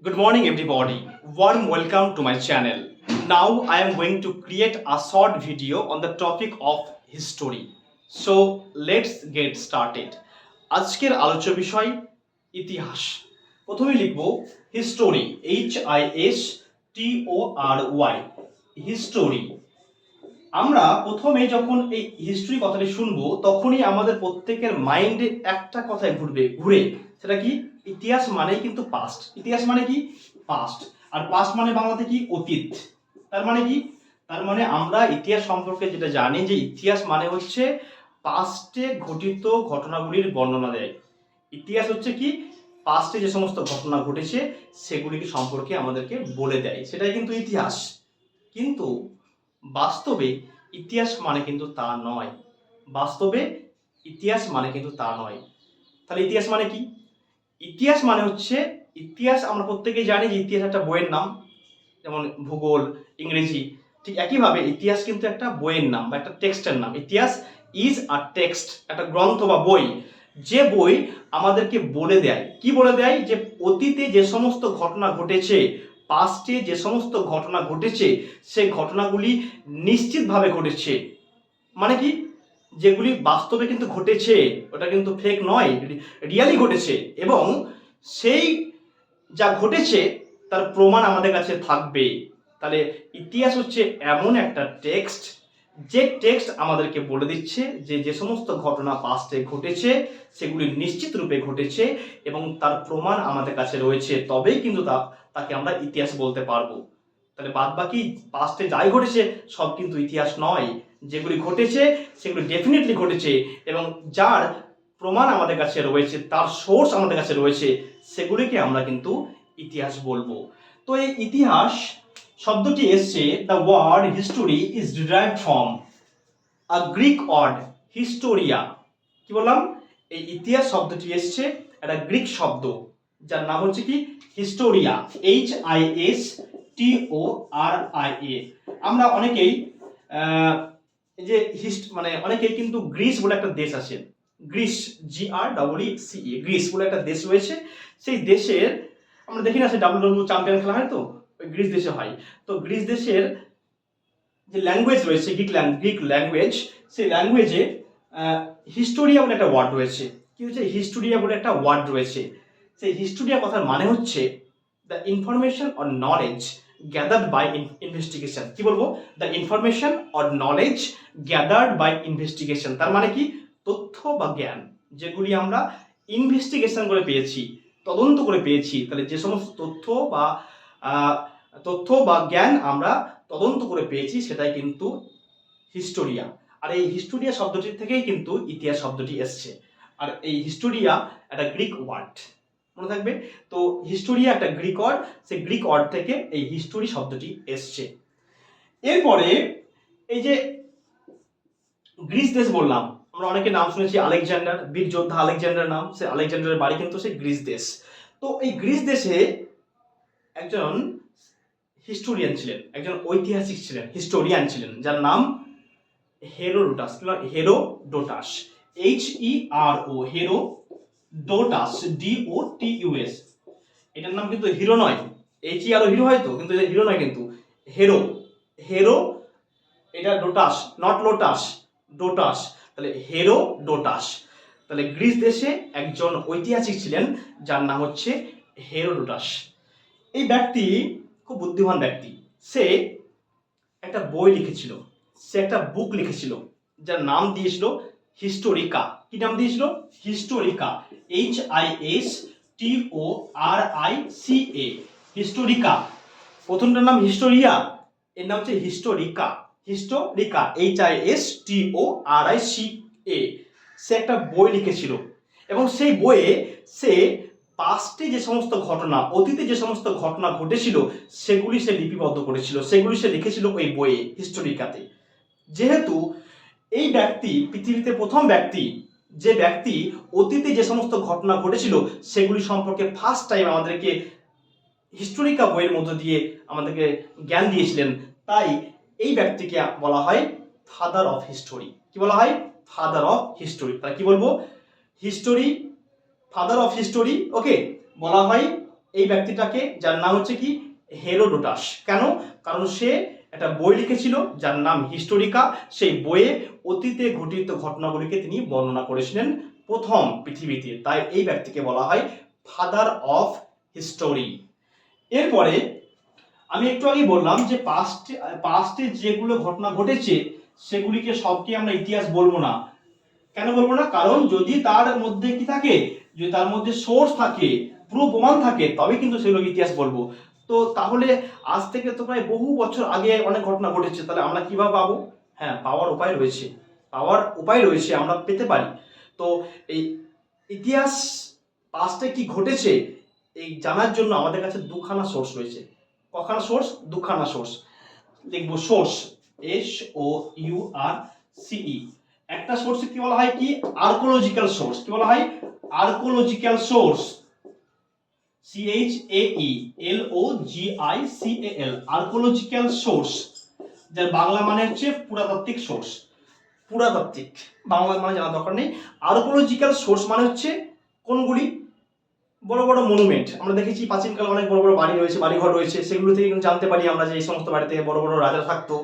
Good morning, everybody. Warm welcome to my channel. Now I am going to create a short video on the topic of history. So let's get started. আজকের আলোচ্য বিষয় ইতিহাস। প্রথমে লিখব history, HISTORY, history. আমরা প্রথমে যখন এই হিস্ট্রি কথাটি শুনবো তখনই আমাদের প্রত্যেকের মাইন্ডে একটা কথাই ঘুরে সেটা কি? ইতিহাস মানেই কিন্তু পাস্ট। ইতিহাস মানে কি? পাস্ট। আর পাস্ট মানে বাংলাতে কি? অতীত। তার মানে কি? তার মানে আমরা ইতিহাস সম্পর্কে যেটা জানি যে ইতিহাস মানে হচ্ছে পাস্টে ঘটিত ঘটনাগুলির বর্ণনা দেয়। ইতিহাস হচ্ছে কি? পাস্টে যে সমস্ত ঘটনা ঘটেছে সেগুলিকে সম্পর্কে আমাদেরকে বলে দেয়, সেটাই কিন্তু ইতিহাস। কিন্তু বাস্তবে ইতিহাস মানে কিন্তু তা নয়। বাস্তবে ইতিহাস মানে কিন্তু তা নয়। তাহলে ইতিহাস মানে কি? ইতিহাস মানে হচ্ছে, ইতিহাস আমরা প্রত্যেকেই জানি যে ইতিহাস একটা বইয়ের নাম, যেমন ভূগোল, ইংরেজি। ঠিক একইভাবে ইতিহাস কিন্তু একটা বইয়ের নাম বা একটা টেক্সটের নাম। ইতিহাস ইজ আ টেক্সট, একটা গ্রন্থ বা বই, যে বই আমাদেরকে বলে দেয়, কি বলে দেয়? যে অতীতে যে সমস্ত ঘটনা ঘটেছে, পাস্টে যে সমস্ত ঘটনা ঘটেছে, সেই ঘটনাগুলি নিশ্চিতভাবে ঘটেছে। মানে কি? যেগুলি বাস্তবে কিন্তু ঘটেছে, ওটা কিন্তু ফেক নয়, রিয়ালি ঘটেছে। এবং সেই যা ঘটেছে তার প্রমাণ আমাদের কাছে থাকবে। তাহলে ইতিহাস হচ্ছে এমন একটা টেক্সট, যে টেক্সট আমাদেরকে বলে দিচ্ছে যে যে সমস্ত ঘটনা পাস্টে ঘটেছে সেগুলি নিশ্চিত রূপে ঘটেছে এবং তার প্রমাণ আমাদের কাছে রয়েছে, তবেই কিন্তু তাকে আমরা ইতিহাস বলতে পারবো। তাহলে বাদ বাকি পাস্টে যাই ঘটেছে সব কিন্তু ইতিহাস নয়। যেগুলি ঘটেছে সেগুলি ডেফিনেটলি ঘটেছে এবং যার প্রমাণ আমাদের কাছে রয়েছে, তার সোর্স আমাদের কাছে রয়েছে, সেগুলিকে আমরা কিন্তু ইতিহাস বলবো। তো এই ইতিহাস শব্দটি এসছে, the word history is derived from a Greek word historia. কি বললাম? এই ইতিহাস শব্দটি এসছে একটা গ্রিক শব্দ, যার নাম হচ্ছে কি? Hysteria, HISTORIA। আমরা অনেকেই এই যে মানে অনেকেই কিন্তু গ্রিস বলে একটা দেশ আছে, গ্রিস, GREECE, গ্রিস বলে একটা দেশ রয়েছে। সেই দেশের আমরা দেখি না, সেই WWE চ্যাম্পিয়ন খেলা হয় তো ওই গ্রিস দেশে হয়। তো গ্রিস দেশের যে ল্যাঙ্গুয়েজ রয়েছে, গ্রিক ল্যাঙ্গুয়েজ, সেই ল্যাঙ্গুয়েজে হিস্টোরিয়া বলে একটা ওয়ার্ড রয়েছে। কি হচ্ছে? হিস্টোরিয়া বলে একটা ওয়ার্ড রয়েছে। সেই হিস্টোরিয়া কথার মানে হচ্ছে the information or knowledge gathered by investigation. কি বলবো? The information or knowledge gathered by investigation. তার মানে কি? তথ্য বা জ্ঞান যেগুলি আমরা ইনভেস্টিগেশন করে পেয়েছি, তদন্ত করে পেয়েছি। তাহলে যে সমস্ত তথ্য বা জ্ঞান আমরা তদন্ত করে পেয়েছি সেটাই কিন্তু হিস্টোরিয়া। আর এই হিস্টোরিয়া শব্দটির থেকেই কিন্তু ইতিহাস শব্দটি এসছে। আর এই হিস্টোরিয়া একটা গ্রিক ওয়ার্ড, মনে থাকবে। তো হিস্টোরিয়া একটা গ্রিক ওয়ার্ড, সেই গ্রিক ওয়ার্ড থেকে এই হিস্টোরি শব্দটি এসছে। এরপরে এই যে গ্রিস দেশ বললাম, আমরা অনেকে নাম শুনেছি আলেকজান্ডার, বীর যোদ্ধা আলেকজান্ডার নাম, সে আলেকজান্ডারের বাড়ি কিন্তু সেই গ্রিস দেশ। তো এই গ্রিস দেশে একজন হিস্টোরিয়ান ছিলেন, একজন ঐতিহাসিক ছিলেন, হিস্টোরিয়ান ছিলেন, যার নাম Herodotus. Herodotus, HERO, Herodotus, DOTUS। এটার নাম কিন্তু হিরো নয়, HERO হিরো হয় তো, কিন্তু এটা হিরো নয়, কিন্তু হেরো। হেরো, এটা ডোটাস, নট লোটাস, ডোটাস। তাহলে হেরোডোটাস। তাহলে গ্রিস দেশে একজন ঐতিহাসিক ছিলেন যার নাম হচ্ছে হেরোডোটাস। এই ব্যক্তি খুব বুদ্ধিমান ব্যক্তি। সে একটা বই লিখেছিল, সে একটা বুক লিখেছিল যার নাম দিয়েছিল হিস্টোরিকা। কি নাম দিয়েছিল? হিস্টোরিকা, HISTORICA, হিস্টোরিকা। প্রথমটার নাম হিস্টোরিয়া, এর নাম হচ্ছে হিস্টোরিকা। হিস্টোরিকা, HISTORICA। সে একটা বই লিখেছিল এবং সেই বইয়ে সে পাস্টে যে সমস্ত ঘটনা, অতীতে যে সমস্ত ঘটনা ঘটেছিল সেগুলি সে লিপিবদ্ধ করেছিল, সেগুলি সে লিখেছিল ওই বইয়ে, হিস্টোরিকাতে। যেহেতু এই ব্যক্তি পৃথিবীতে প্রথম ব্যক্তি, যে ব্যক্তি অতীতে যে সমস্ত ঘটনা ঘটেছিল সেগুলি সম্পর্কে ফার্স্ট টাইম আমাদেরকে হিস্টোরিকা বইয়ের মধ্য দিয়ে আমাদেরকে জ্ঞান দিয়েছিলেন, তাই এই ব্যক্তিকে বলা হয় ফাদার অফ হিস্টোরি। কি বলা হয়? Father of history. তাহলে কি বলবো? হিস্টোরি, ফাদার অফ হিস্টোরি, ওকে, বলা হয় এই ব্যক্তিটাকে, যার নাম হচ্ছে কি হেরোডোটাস। কেন? কারণ সে একটা বই লিখেছিল যার নাম হিস্টোরিকা। সেই বইয়ে অতীতে ঘটিত ঘটনাগুলিকে তিনি বর্ণনা করেছিলেন প্রথম পৃথিবীতে, তাই এই ব্যক্তিকে বলা হয় ফাদার অফ হিস্টোরি। এরপরে আমি একটু আগে বললাম যে পাস্টে যেগুলো ঘটনা ঘটেছে সেগুলিকে সবকে আমরা ইতিহাস বলবো না। কেন বলবো না? কারণ যদি তার মধ্যে কি থাকে, যদি তার মধ্যে সোর্স থাকে, পুরো প্রমাণ থাকে, তবে কিন্তু সেগুলো ইতিহাস বলবো। তো তাহলে আজ থেকে তো প্রায় বহু বছর আগে অনেক ঘটনা ঘটেছে, তাহলে আমরা কিভাবে পাবো? হ্যাঁ, পাওয়ার উপায় রয়েছে, আমরা পেতে পারি। তো এই ইতিহাস পাস্টে কি ঘটেছে এই জানার জন্য আমাদের কাছে দুখানা সোর্স রয়েছে। কখানা সোর্স? দুখানা সোর্স। লিখবো সোর্স, SOURCE। একটা সোর্স কি বলা হয়? কি আর্কোলজিক্যাল সোর্স। কি বলা হয়? Archaeological source, CHAELOGICAL, archaeological source, যার বাংলা মানে হচ্ছে পুরাতাত্ত্বিক সোর্স। পুরাতাত্ত্বিক বাংলা মানে জানা দরকার নেই। আর্কোলজিক্যাল সোর্স মানে হচ্ছে কোনগুলি? বড় বড় মনুমেন্ট। আমরা দেখেছি প্রাচীনকালে অনেক বড় বড় বাড়ি রয়েছে, বাড়িঘর রয়েছে, সেগুলো থেকে কিন্তু জানতে পারি আমরা যে এই সমস্ত বাড়িতে বড় বড় রাজা থাকতো।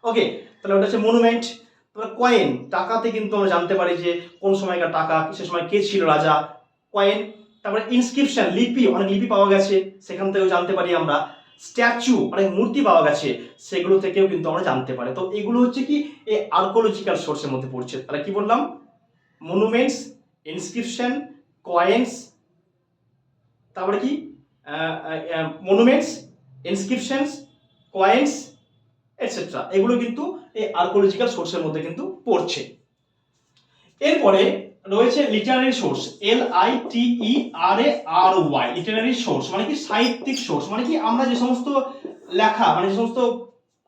ওকে, তাহলে ওটা হচ্ছে মনুমেন্ট। তারপরে কয়েন, টাকাতে কিন্তু আমরা জানতে পারি যে কোন সময়কার টাকা, সে সময় কে ছিল রাজা, কয়েন। তারপরে ইনস্ক্রিপশন, লিপি, অনেক লিপি পাওয়া গেছে, সেখান থেকেও জানতে পারি আমরা। স্ট্যাচু, অনেক মূর্তি পাওয়া গেছে, সেগুলো থেকেও কিন্তু আমরা জানতে পারি। তো এগুলো হচ্ছে কি এই আর্কোলজিক্যাল সোর্সের মধ্যে পড়ছে। তাহলে কি বললাম? মনুমেন্টস, ইনস্ক্রিপশন, কয়েন্স, তারপরে কি মনুমেন্টস, ইনস্ক্রিপশনস, কয়েন্স এটসেট্রা, এগুলো কিন্তু এই আর্কোলজিক্যাল সোর্সের মধ্যে কিন্তু পড়ছে। এরপরে রয়েছে Literary source, LITERARY। Literary source মানে কি সাহিত্যিক সোর্স, মানে কি আমরা যে সমস্ত লেখা, মানে যে সমস্ত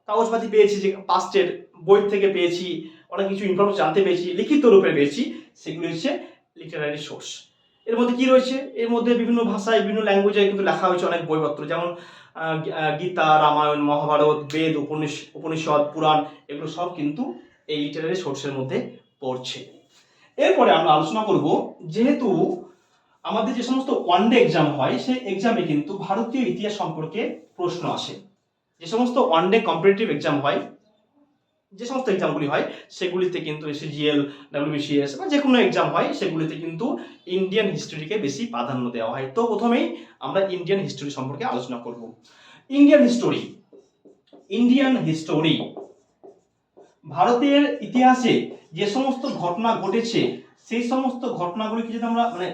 কাগজপাতি পেয়েছি, যে পাস্টের বই থেকে পেয়েছি, অনেক কিছু ইনফরমেশন জানতে পেয়েছি, লিখিত রূপে পেয়েছি, সেগুলো হচ্ছে লিটারারি সোর্স। এর মধ্যে কি রয়েছে? এর মধ্যে বিভিন্ন ভাষায়, বিভিন্ন ল্যাঙ্গুয়েজে কিন্তু লেখা হয়েছে অনেক বইপত্র, যেমন গীতা, রামায়ণ, মহাভারত, বেদ, উপনিষদ, পুরাণ, এগুলো সব কিন্তু এই লিটারারি সোর্সের মধ্যে পড়ছে। এরপরে আমরা আলোচনা করব, যেহেতু আমাদের যে সমস্ত ওয়ানডে এক্সাম হয়, সেই এক্সামে কিন্তু ভারতীয় ইতিহাস সম্পর্কে প্রশ্ন আসে। যে সমস্ত ওয়ানডে কম্পিটিটিভ এক্সাম হয়, যে সমস্ত এক্সামগুলি হয়, সেগুলিতে কিন্তু SCGL, WBCS বা যে কোনো এক্সাম হয়, সেগুলিতে কিন্তু ইন্ডিয়ান হিস্ট্রিকে বেশি প্রাধান্য দেওয়া হয়। তো প্রথমেই আমরা ইন্ডিয়ান হিস্ট্রি সম্পর্কে আলোচনা করব। ইন্ডিয়ান হিস্টোরি, ভারতের ইতিহাসে যে সমস্ত ঘটনা ঘটেছে, সেই সমস্ত ঘটনাগুলিকে যদি আমরা মানে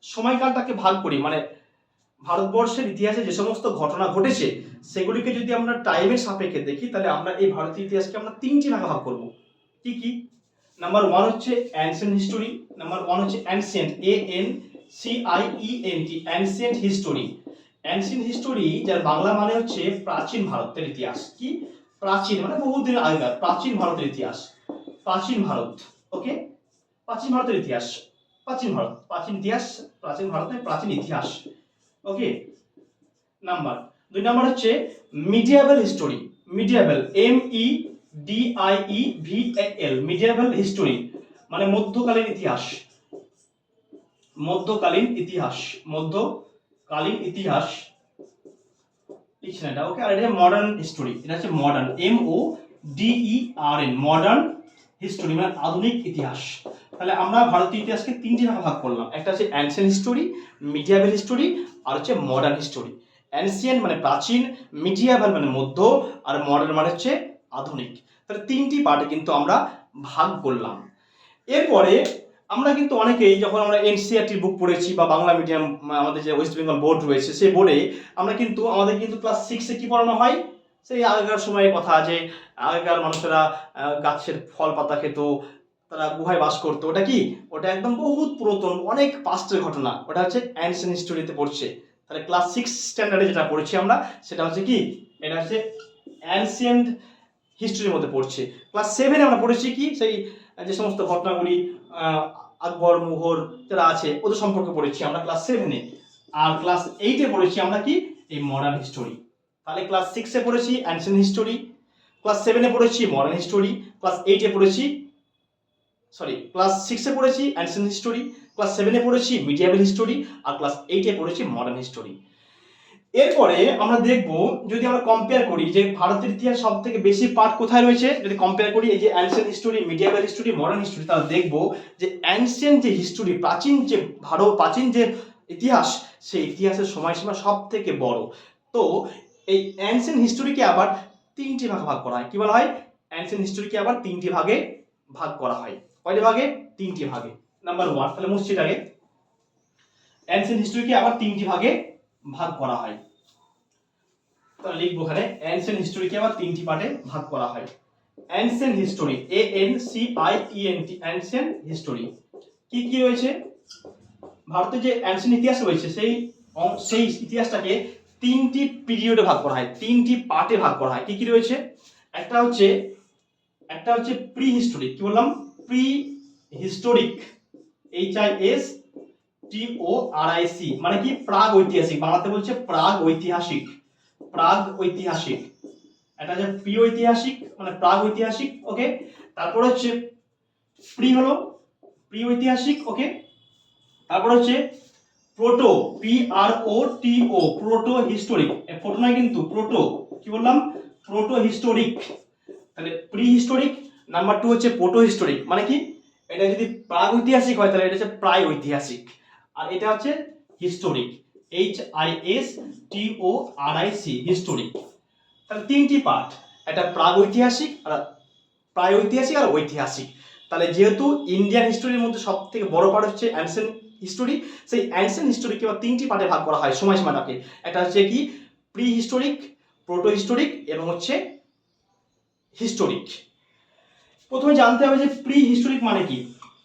সময়কালটাকে ভাগ করি, মানে ভারতবর্ষের ইতিহাসে যে সমস্ত ঘটনা ঘটেছে সেগুলিকে যদি আমরা টাইমের সাপেক্ষে দেখি, তাহলে আমরা এই ভারতীয় ইতিহাসকে আমরা তিনটি ভাগে ভাগ করব। কি কি? নাম্বার ওয়ান হচ্ছে অ্যানসিয়েন্ট হিস্টোরি। নাম্বার ওয়ান হচ্ছে ancient, ANCIENT, ancient history. Ancient history, যার বাংলা মানে হচ্ছে প্রাচীন ভারতের ইতিহাস। কি? প্রাচীন মানে বহুদিন আগেকার, প্রাচীন ভারতের ইতিহাস, প্রাচীন ভারত। ওকে, প্রাচীন ভারতের ইতিহাস, প্রাচীন ভারত, প্রাচীন ইতিহাস, প্রাচীন ভারতের প্রাচীন ইতিহাস। ওকে, দুই নাম্বার হচ্ছে মিডিয়েভাল হিস্টোরি। মিডিয়েভাল, MEDIEVAL, মিডিয়েভাল হিস্টোরি মানে মধ্যকালীন ইতিহাস। মধ্যকালীন ইতিহাস লিখছেন এটা। ওকে, আর এটা মডার্ন হিস্টোরি, এটা হচ্ছে মডার্ন, MODERN, মডার্ন হিস্টোরি মানে আধুনিক ইতিহাস। তাহলে আমরা ভারতীয় ইতিহাসকে তিনটি ভাগ করলাম, একটা হচ্ছে অ্যানসিয়েন্ট হিস্টোরি, মিডিয়েভাল হিস্টোরি, আর হচ্ছে মডার্ন হিস্টোরি। অ্যানসিয়েন্ট মানে প্রাচীন, মিডিয়েভাল মানে মধ্য, আর মডার্ন মানে হচ্ছে আধুনিক। তাহলে তিনটি পার্টে কিন্তু আমরা ভাগ করলাম। এরপরে আমরা কিন্তু অনেকেই যখন আমরা NCERT বুক পড়েছি বা বাংলা মিডিয়াম, আমাদের যে ওয়েস্ট বেঙ্গল বোর্ড রয়েছে, সেই বোর্ডে আমাদের কিন্তু ক্লাস 6-এ কি পড়ানো হয়? সেই আগেকার সময়ের কথা, যে আগেকার মানুষেরা গাছের ফল পাতা খেত, তারা গুহায় বাস করতো। ওটা কি? ওটা একদম বহুত পুরাতন, অনেক পাস্টের ঘটনা। ওটা হচ্ছে অ্যানসিয়েন্ট হিস্টোরিতে পড়ছে। তাহলে ক্লাস 6 স্ট্যান্ডার্ডে যেটা পড়ছি আমরা, সেটা হচ্ছে কি? এটা হচ্ছে অ্যানসিয়েন্ট হিস্ট্রির মধ্যে পড়ছে। ক্লাস 7-এ আমরা পড়েছি কি? সেই যে সমস্ত ঘটনাগুলি আকবর, মুঘল যারা আছে ওদের সম্পর্কে পড়েছি আমরা ক্লাস 7-এ। আর ক্লাস 8-এ পড়েছি আমরা কি? এই মডার্ন হিস্টোরি। তাহলে ক্লাস 6-এ পড়েছি অ্যানসিয়েন্ট হিস্টোরি, ক্লাস 7-এ পড়েছি মডার্ন হিস্টোরি, ক্লাস 6-এ পড়েছি অ্যানসিয়েন্ট হিস্টোরি, ক্লাস 7-এ পড়েছি মিডিয়েভাল হিস্টোরি, আর ক্লাস 8-এ পড়েছি মডার্ন হিস্টোরি। এরপরে আমরা দেখব, যদি আমরা কম্পেয়ার করি যে ভারতের ইতিহাস সব থেকে বেশি পার্ট কোথায় রয়েছে, যদি কম্পেয়ার করি এই যে ancient history, medieval history, modern history, তাহলে দেখব যে অ্যানসিয়েন্ট যে হিস্টোরি, প্রাচীন যে ইতিহাস, সেই ইতিহাসের সময়সীমা সব থেকে বড়। তো এই অ্যানসিয়েন্ট হিস্টোরিকে আবার তিনটি ভাগে ভাগ করা হয়। কি বলা হয়? অ্যানসিয়েন্ট হিস্টোরিকে আবার তিনটি ভাগে ভাগ করা হয়। কয়টি ভাগে? তিনটি ভাগে। নাম্বার 1, তাহলে মুসিটাকে অ্যানসিয়েন্ট হিস্টোরিকে আবার তিনটি ভাগে ভাগ করা হয়। তাহলে লিখবো এখানে অ্যানসিয়েন্ট হিস্টোরিকে আবার তিনটি পার্টে ভাগ করা হয়। Ancient history, ANCIENT, ancient history কি কি রয়েছে? ভারতের যে অ্যানসিয়েন্ট ইতিহাস রয়েছে সেই ইতিহাসটাকে তিনটি পিরিয়ডে ভাগ করা হয়, তিনটি পার্টে ভাগ করা হয়। কি কি রয়েছে? একটা হচ্ছে প্রি হিস্টোরিক। কি বললাম? প্রি হিস্টোরিক, HISTORIC, মানে কি? প্রাগ ঐতিহাসিক। বাংলাতে বলছে প্রাগ ঐতিহাসিক। এটা হচ্ছে প্রি ঐতিহাসিক, মানে প্রাগ ঐতিহাসিক। ওকে, তারপর হচ্ছে প্রি ঐতিহাসিক। ওকে, তারপর হচ্ছে proto, PROTO, proto historic. Proto নয় কিন্তু, প্রোটো। কি বললাম? Proto historic. তাহলে প্রি হিস্টোরিক। নাম্বার 2 হচ্ছে প্রোটো হিস্টোরিক, মানে কি? এটা যদি প্রাগ ঐতিহাসিক হয় তাহলে এটা হচ্ছে প্রায় ঐতিহাসিক, আর এটা হচ্ছে হিস্টোরিক, HISTORIC, হিস্টোরিক। তাহলে তিনটি পার্ট, একটা প্রাগ ঐতিহাসিক, আর প্রায় ঐতিহাসিক, আর ঐতিহাসিক। তাহলে যেহেতু ইন্ডিয়ান হিস্টোরির মধ্যে সব থেকে বড় পার্ট হচ্ছে অ্যানসিয়েন্ট হিস্টোরি, সেই অ্যানসিয়েন্ট হিস্টোরিকে আবার তিনটি পার্টে ভাগ করা হয় সময়সীমাটাকে। একটা হচ্ছে কি? প্রি হিস্টোরিক, প্রোটো হিস্টোরিক এবং হচ্ছে হিস্টোরিক। প্রথমে জানতে হবে যে প্রি হিস্টোরিক মানে কি।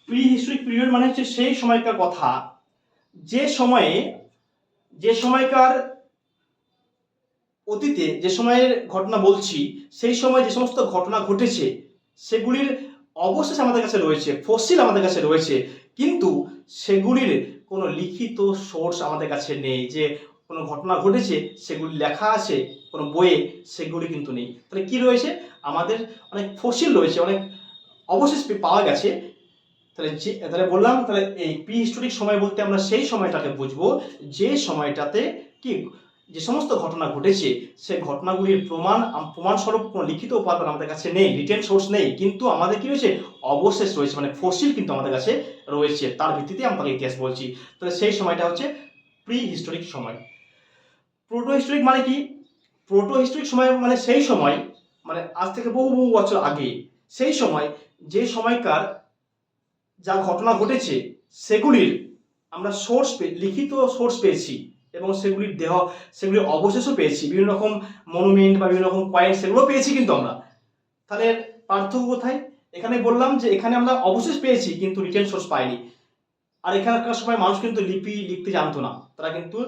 প্রি হিস্টোরিক পিরিয়ড মানে হচ্ছে সেই সময়কার কথা, যে সময়কার অতীতে যে সময়ের ঘটনা বলছি, সেই সময় যে সমস্ত ঘটনা ঘটেছে সেগুলির অবশেষ আমাদের কাছে রয়েছে, ফসিল আমাদের কাছে রয়েছে, কিন্তু সেগুলির কোনো লিখিত সোর্স আমাদের কাছে নেই। যে কোনো ঘটনা ঘটেছে সেগুলি লেখা আছে কোনো বইয়ে, সেগুলি কিন্তু নেই। তাহলে কি রয়েছে? আমাদের অনেক ফসিল রয়েছে, অনেক অবশেষ পাওয়া গেছে। তাহলে বললাম, তাহলে এই প্রি হিস্টোরিক সময় বলতে আমরা সেই সময়টাকে বুঝবো যে সময়টাতে কি যে সমস্ত ঘটনা ঘটেছে সেই ঘটনাগুলির প্রমাণস্বরূপ কোনো লিখিত উপাদান আমাদের কাছে নেই, রিটেন সোর্স নেই, কিন্তু আমাদের কি রয়েছে? অবশেষ রয়েছে, মানে ফসিল কিন্তু আমাদের কাছে রয়েছে, তার ভিত্তিতে আমরা ইতিহাস বলছি। তাহলে সেই সময়টা হচ্ছে প্রি হিস্টোরিক সময়। প্রোটো হিস্টোরিক মানে কি? প্রোটো হিস্টোরিক সময় মানে সেই সময়, মানে আজ থেকে বহু বহু বছর আগে, সেই সময় যে সময়কার যা ঘটনা ঘটেছে সেগুলির আমরা লিখিত সোর্স পেয়েছি, এবং সেগুলির অবশেষও পেয়েছি, বিভিন্ন রকম মনুমেন্ট বা বিভিন্ন রকম পয়েন্ট, সেগুলো পেয়েছি কিন্তু আমরা। তাহলে পার্থক্য কোথায়? এখানে বললাম যে এখানে আমরা অবশেষ পেয়েছি কিন্তু রিটেন সোর্স পাইনি। আর এখানকার সময় মানুষ কিন্তু লিপি লিখতে জানতো না, তারা কিন্তু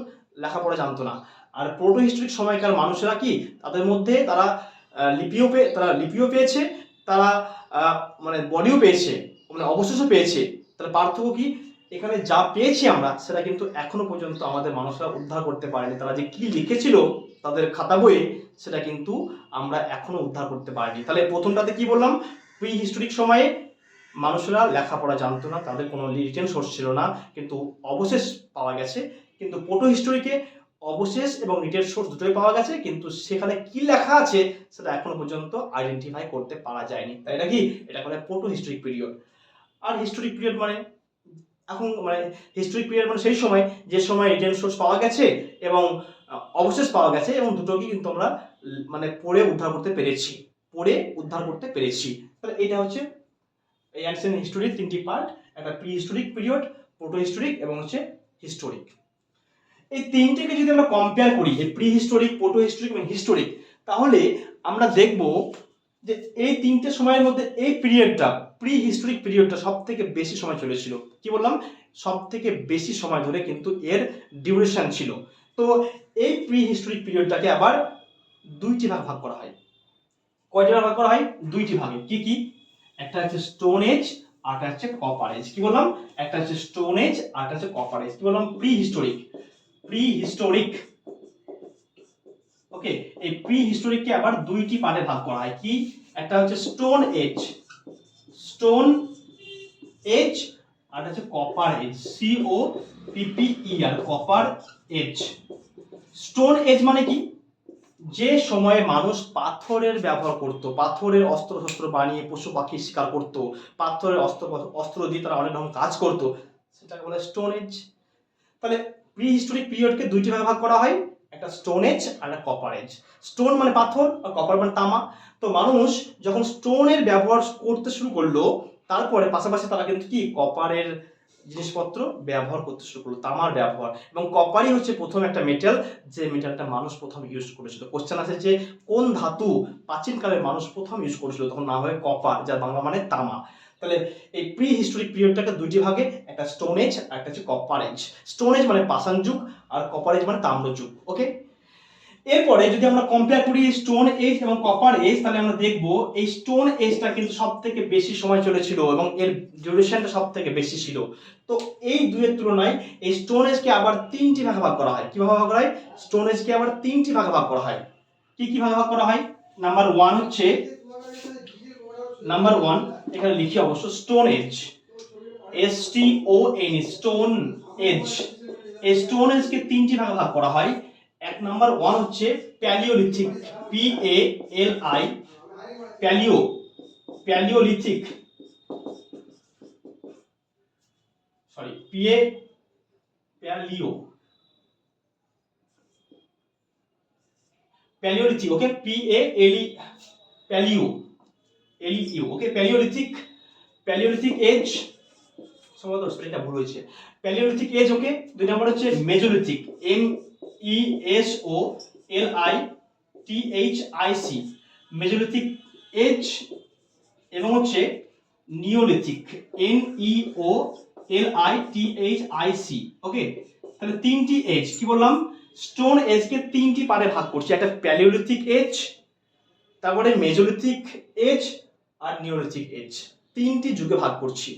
লেখাপড়া জানতো না। আর প্রোটো হিস্টোরিক সময়কার মানুষেরা কি, তাদের মধ্যে তারা লিপিও পেয়েছে, তারা মানে বডিও পেয়েছে, মানে অবশেষও পেয়েছে। তাহলে পার্থক্য কি? এখানে যা পেয়েছি আমরা সেটা কিন্তু এখনো পর্যন্ত আমাদের মানুষরা উদ্ধার করতে পারেনি। তারা যে কি লিখেছিল তাদের খাতা বইয়ে, সেটা কিন্তু আমরা এখনো উদ্ধার করতে পারিনি। তাহলে প্রথমটাতে কি বললাম? প্রি হিস্টোরিক সময়ে মানুষরা লেখাপড়া জানতো না, তাদের কোনো রিটেন সোর্স ছিল না, কিন্তু অবশেষ পাওয়া গেছে। কিন্তু প্রোটো হিস্টোরিকে অবশেষ এবং রিটেন সোর্স দুটোই পাওয়া গেছে, কিন্তু সেখানে কি লেখা আছে সেটা এখনো পর্যন্ত আইডেন্টিফাই করতে পারা যায়নি। তাই এটা কি? এটা বলে প্রোটো হিস্টোরিক পিরিয়ড। আর হিস্টোরিক পিরিয়ড মানে হিস্টোরিক পিরিয়ড মানে সেই সময় যে সময় রিটেন সোর্স পাওয়া গেছে এবং অবশেষ পাওয়া গেছে, এবং দুটোকে কিন্তু আমরা মানে পড়ে উদ্ধার করতে পেরেছি। তাহলে এটা হচ্ছে এই অ্যানসিয়েন্ট হিস্টোরির তিনটি পার্ট, একটা pre historic period, proto historic এবং হচ্ছে হিস্টোরিক। এই তিনটেকে যদি আমরা কম্পেয়ার করি, এই প্রি হিস্টোরিক, প্রোটো হিস্টোরিক এবং হিস্টোরিক, তাহলে আমরা দেখব যে এই তিনটে সময়ের মধ্যে এই পিরিয়ডটা, প্রি হিস্টোরিক পিরিয়ডটা সব থেকে বেশি সময় চলেছিল। কি বললাম? সব থেকে বেশি সময় ধরে কিন্তু এর ডিউরেশন ছিল। তো এই প্রি হিস্টোরিক পিরিয়ডটাকে আবার দুইটি ভাগ করা হয়। কয়টি ভাগ করা হয়? দুইটি ভাগে। কি কি? একটা হচ্ছে স্টোন এজ, আর একটা হচ্ছে কপার এজ। কি বললাম? একটা হচ্ছে স্টোন এজ, আর একটা হচ্ছে কপার এজ। কি বললাম? Pre historic. ওকে, এই প্রি হিস্টোরিককে আবার দুইটি পার্টে ভাগ করা হয়। কি? একটা হচ্ছে স্টোন এজ, আর হচ্ছে copper age, COPPER, copper age. Stone age মানে কি, যে সময়ে মানুষ পাথরের ব্যবহার করত, পাথরের অস্ত্র শস্ত্র বানিয়ে পশু পাখি শিকার করত, পাথরের অস্ত্র দিয়ে তারা অনেক রকম কাজ করত, সেটাকে বলে স্টোন এজ। তাহলে প্রি হিস্টোরিক পিরিয়ডকে দুইটি ভাগে ভাগ করা হয়, একটা স্টোন এজ আর একটা কপার এজ। স্টোন মানে পাথর আর কপার মানে তামা। তো মানুষ যখন স্টোনের ব্যবহার করতে শুরু করলো, তারপরে পাশাপাশি তারা কিন্তু কি কপারের জিনিসপত্র ব্যবহার করতে শুরু করলো, তামার ব্যবহার। এবং কপারই হচ্ছে প্রথম একটা মেটাল, যে মেটালটা মানুষ প্রথম ইউজ করেছিল। কোশ্চেন আছে যে কোন ধাতু প্রাচীনকালের মানুষ প্রথম ইউজ করেছিল, তখন না হয় কপার, যার বাংলা মানে তামা। তাহলে এই প্রি হিস্টোরিক পিরিয়ডটাকে দুইটি ভাগে, একটা স্টোন এজ আর একটা হচ্ছে কপার এজ। স্টোন এজ মানে পাষাণ যুগ আর কপার এজ মানে তাম্র যুগ। ওকে, এরপরে যদি আমরা কম্পেয়ার করি স্টোন এজ এবং কপার এজ, তাহলে আমরা দেখব এই স্টোন এজটা কিন্তু সব থেকে বেশি সময় চলেছিল এবং এর ডিউরেশনটা সব থেকে বেশি ছিল। তো এই দুইয়ের তুলনায় এই স্টোন এজকে আবার তিনটি ভাগে ভাগ করা হয়। কিভাবে ভাগ করা হয়? স্টোন এজকে আবার তিনটি ভাগে ভাগ করা হয়। কি কি ভাগে ভাগ করা হয়? নাম্বার ওয়ান হচ্ছে, নাম্বার ওয়ান এখানে লিখি অবশ্য, stone age, STON, stone age. এই স্টোন এজকে তিনটি ভাগে ভাগ করা হয়। এক নাম্বার ওয়ান হচ্ছে palaeolithic, PALI, palaeolithic, sorry palaeolithic, okay, PALEU, okay, palaeolithic age, সম্ভবত স্পেলিংটা ভুল হয়েছে, প্যালিওলিথিক এজ। ওকে, দুই নাম্বার হচ্ছে মেজোলিথিক, MESOLITHIC, মেজোলিথিক এজ। এবং হচ্ছে নিওলিথিক, NEOLITHIC। ওকে, তাহলে তিনটি এজ, কি বললাম, স্টোন এজকে তিনটি পার্টে ভাগ করছি, একটা প্যালিওলিথিক এজ, তারপরে মেজোলিথিক এজ আর নিওলিথিক এজ, তিনটি যুগে ভাগ করছি।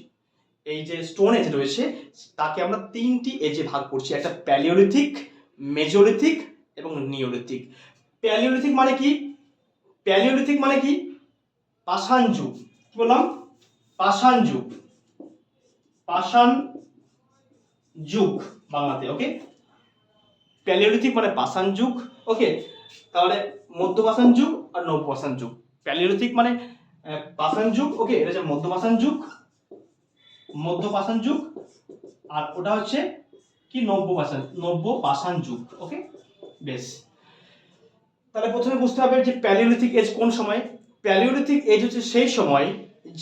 এই যে স্টোন এজ রয়েছে তাকে আমরা তিনটি এজে ভাগ করছি, একটা প্যালিওলিথিক, মেজোলিথিক এবং নিওলিথিক। প্যালিওলিথিক মানে কি? প্যালিওলিথিক মানে কি? পাষাণ যুগ। কি বললাম? পাষাণ যুগ, পাষাণ যুগ বাংলাতে। ওকে, প্যালিওলিথিক মানে পাষাণ যুগ। ওকে, তাহলে মধ্য পাষাণ যুগ আর নব্য পাষাণ যুগ। প্যালিওলিথিক মানে পাষাণ যুগ, ওকে, এটা হচ্ছে মধ্য পাষাণ যুগ, মধ্য পাষাণ যুগ, আর ওটা হচ্ছে কি নব্য পাষাণ যুগ। ওকে, বেশ। তাহলে প্রথমে বুঝতে হবে যে প্যালিওলিথিক এজ কোন সময়। প্যালিওলিথিক এজ হচ্ছে সেই সময়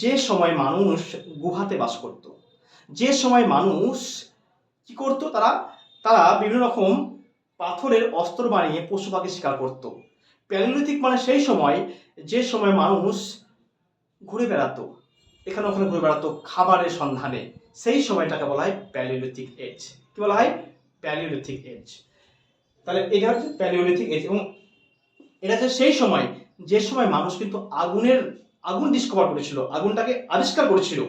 যে সময় মানুষ গুহাতে বাস করত, যে সময় মানুষ কি করত, তারা বিভিন্ন রকম পাথরের অস্ত্র বানিয়ে পশু পাখি শিকার করত। প্যালিওলিথিক মানে সেই সময় যে সময় মানুষ ঘুরে বেড়াতো, এখানে ওখানে ঘুরে বেড়াতো খাবারের সন্ধানে, সেই সময়টাকে বলা হয় প্যালিওলিথিক এজ। কি বলা হয়? Palaeolithic age. তাহলে এটা হচ্ছে প্যালিওলিথিক এজ। এবং এটা হচ্ছে সেই সময় যে সময় মানুষ কিন্তু আগুন ডিসকভার করেছিল, আগুনটাকে আবিষ্কার করেছিল,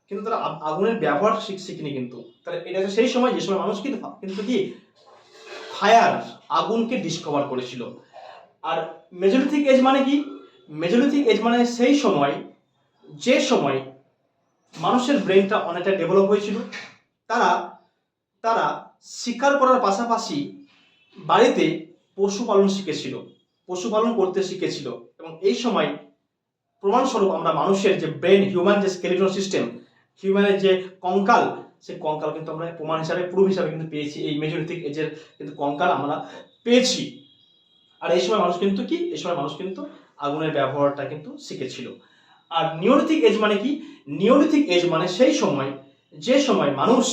কিন্তু তারা আগুনের ব্যবহার শিখিনি কিন্তু। তাহলে এটা হচ্ছে সেই সময় যে সময় মানুষ কিন্তু কি ফায়ার, আগুনকে ডিসকভার করেছিল। আর মেজোলিথিক এজ মানে কি? মেজোলিথিক এজ মানে সেই সময় যে সময় মানুষের ব্রেনটা অনেকটা ডেভেলপ হয়েছিল, তারা শিকার করার পাশাপাশি বাড়িতে পশুপালন শিখেছিল, পশুপালন করতে শিখেছিল। এবং এই সময় প্রমাণস্বরূপ আমরা মানুষের যে ব্রেন, হিউম্যান যে স্কেলিটন সিস্টেম, হিউম্যানের যে কঙ্কাল, সেই কঙ্কাল কিন্তু আমরা প্রমাণ হিসাবে, প্রুফ হিসাবে কিন্তু পেয়েছি। এই মেজোলিথিক এজের কিন্তু কঙ্কাল আমরা পেয়েছি। আর এই সময় মানুষ কিন্তু আগুনের ব্যবহারটা কিন্তু শিখেছিল। আর নিওলিথিক এজ মানে কি? নিওলিথিক এজ মানে সেই সময় যে সময় মানুষ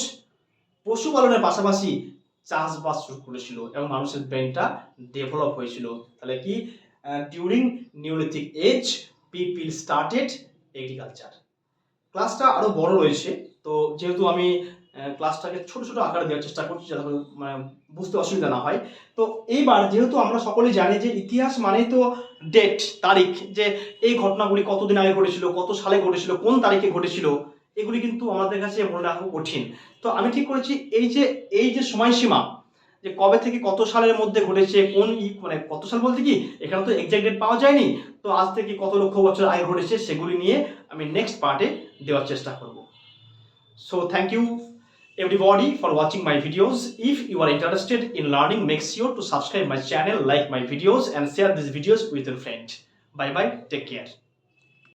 পশুপালনের পাশাপাশি চাষবাস শুরু করেছিল এবং মানুষের ব্রেনটা ডেভেলপ হয়েছিল। তাহলে কি, during neolithic age people started agriculture. ক্লাসটা আরো বড় রয়েছে, তো যেহেতু আমি ক্লাসটাকে ছোট ছোট আকারে দেওয়ার চেষ্টা করছি যাতে মানে বুঝতে অসুবিধা না হয়। তো এইবার যেহেতু আমরা সকলেই জানি যে ইতিহাস মানেই তো ডেট, তারিখ, যে এই ঘটনাগুলি কতদিন আগে ঘটেছিল, কত সালে ঘটেছিল, কোন তারিখে ঘটেছিল, এগুলি কিন্তু আমাদের কাছে মনে রাখা কঠিন। তো আমি ঠিক করেছি এই যে সময়সীমা, যে কবে থেকে কত সালের মধ্যে ঘটেছে, মানে কত সাল বলতে কি এখানে তো এক্সাক্ট ডেট পাওয়া যায়নি, তো আজ থেকে কত লক্ষ বছর আগে ঘটেছে সেগুলি নিয়ে আমি নেক্সট পার্টে দেওয়ার চেষ্টা করব। So thank you everybody for watching my videos. If you are interested in learning, make sure to subscribe my channel, like my videos and share these videos with your friends. Bye bye, take care.